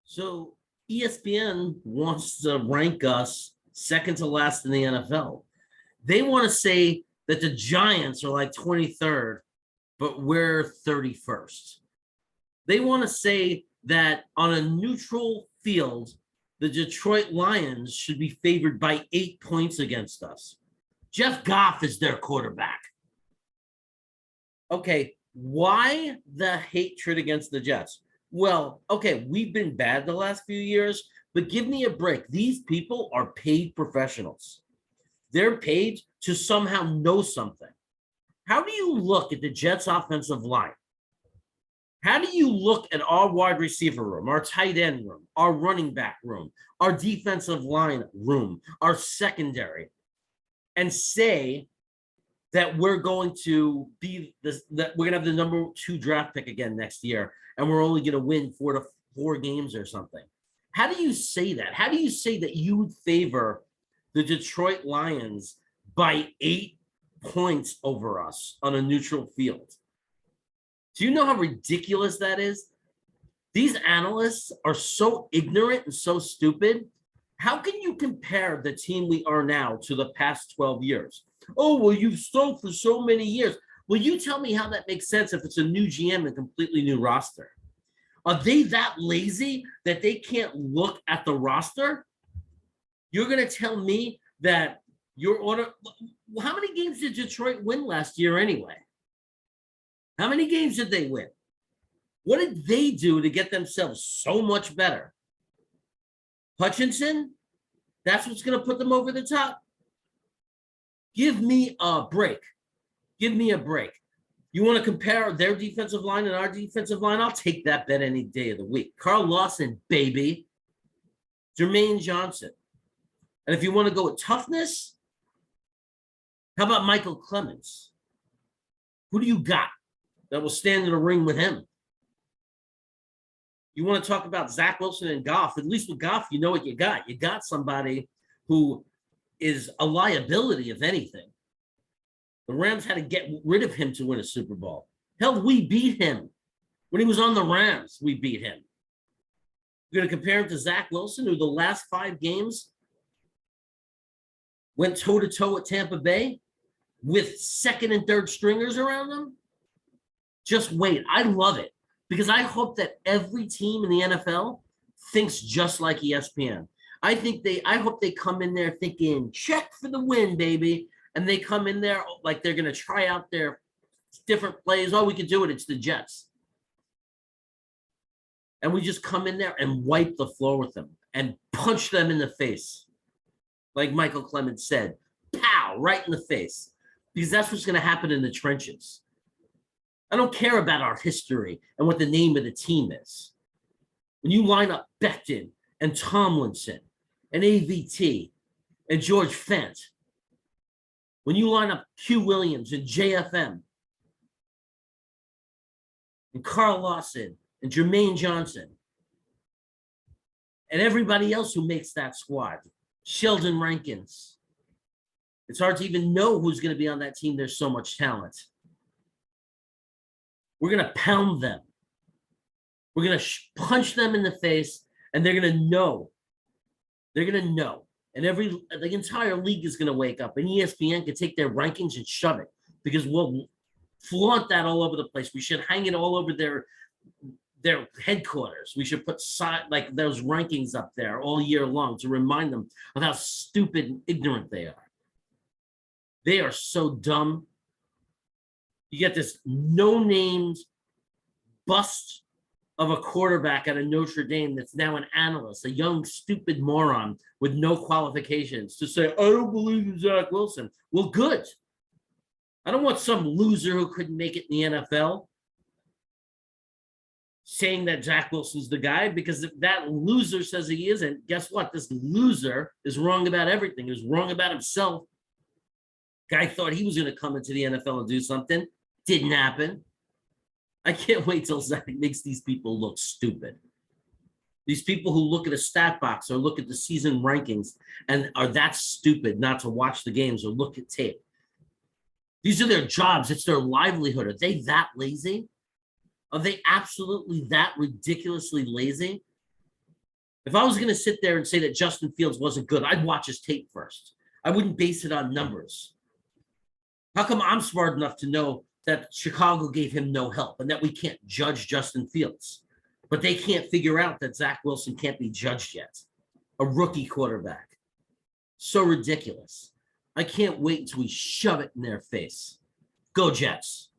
So ESPN wants to rank us second to last in the NFL. They want to say that the Giants are like 23rd, but we're 31st. They want to say that on a neutral field, the Detroit Lions should be favored by 8 points against us. Jeff Goff is their quarterback. Okay, why the hatred against the Jets? Well, okay, we've been bad the last few years, but give me a break. These people are paid professionals. They're paid to somehow know something. How do you look at the Jets offensive line? How do you look at our wide receiver room, our tight end room, our running back room, our defensive line room, our secondary, and say that we're going to be this, that we're gonna have the number 2 draft pick again next year, and we're only gonna win 4 games or something? How do you say that? How do you say that you would favor the Detroit Lions by 8 points over us on a neutral field? Do you know how ridiculous that is? These analysts are so ignorant and so stupid. How can you compare the team we are now to the past 12 years? Oh, well, you've sold for so many years. Well, you tell me how that makes sense if it's a new GM and completely new roster. Are they that lazy that they can't look at the roster? You're going to tell me that your order. How many games did Detroit win last year anyway? How many games did they win? What did they do to get themselves so much better? Hutchinson? That's what's going to put them over the top? Give me a break. Give me a break. You want to compare their defensive line and our defensive line? I'll take that bet any day of the week. Carl Lawson, baby. Jermaine Johnson. And if you want to go with toughness, how about Michael Clemens? Who do you got that will stand in the ring with him? You want to talk about Zach Wilson and Goff? At least with Goff, you know what you got. You got somebody who is a liability, if anything. The Rams had to get rid of him to win a Super Bowl. Hell, we beat him. When he was on the Rams, we beat him. You're going to compare him to Zach Wilson, who the last 5 games went toe-to-toe with Tampa Bay with second and third stringers around them? Just wait. I love it because I hope that every team in the NFL thinks just like ESPN. I hope they come in there thinking, check for the win, baby. And they come in there like they're going to try out their different plays. Oh, we can do it. It's the Jets. And we just come in there and wipe the floor with them and punch them in the face. Like Michael Clemens said, pow, right in the face. Because that's what's going to happen in the trenches. I don't care about our history and what the name of the team is. When you line up Becton and Tomlinson and AVT and George Fent, when you line up Q Williams and JFM and Carl Lawson and Jermaine Johnson and everybody else who makes that squad, Sheldon Rankins, it's hard to even know who's going to be on that team. There's so much talent. We're going to pound them. We're going to punch them in the face, and they're going to know. They're going to know. And the entire league is going to wake up, and ESPN can take their rankings and shove it because we'll flaunt that all over the place. We should hang it all over their headquarters. We should put like those rankings up there all year long to remind them of how stupid and ignorant they are. They are so dumb. You get this no-named bust of a quarterback at a Notre Dame that's now an analyst, a young, stupid moron with no qualifications to say, I don't believe in Zach Wilson. Well, good. I don't want some loser who couldn't make it in the NFL saying that Zach Wilson's the guy, because if that loser says he isn't, guess what? This loser is wrong about everything. He was wrong about himself. Guy thought he was going to come into the NFL and do something. Didn't happen. I can't wait till Zach makes these people look stupid. These people who look at a stat box or look at the season rankings and are that stupid not to watch the games or look at tape. These are their jobs. It's their livelihood. Are they that lazy? Are they absolutely that ridiculously lazy? If I was going to sit there and say that Justin Fields wasn't good, I'd watch his tape first. I wouldn't base it on numbers. How come I'm smart enough to know that Chicago gave him no help and that we can't judge Justin Fields, but they can't figure out that Zach Wilson can't be judged yet? A rookie quarterback. So ridiculous. I can't wait until we shove it in their face. Go Jets.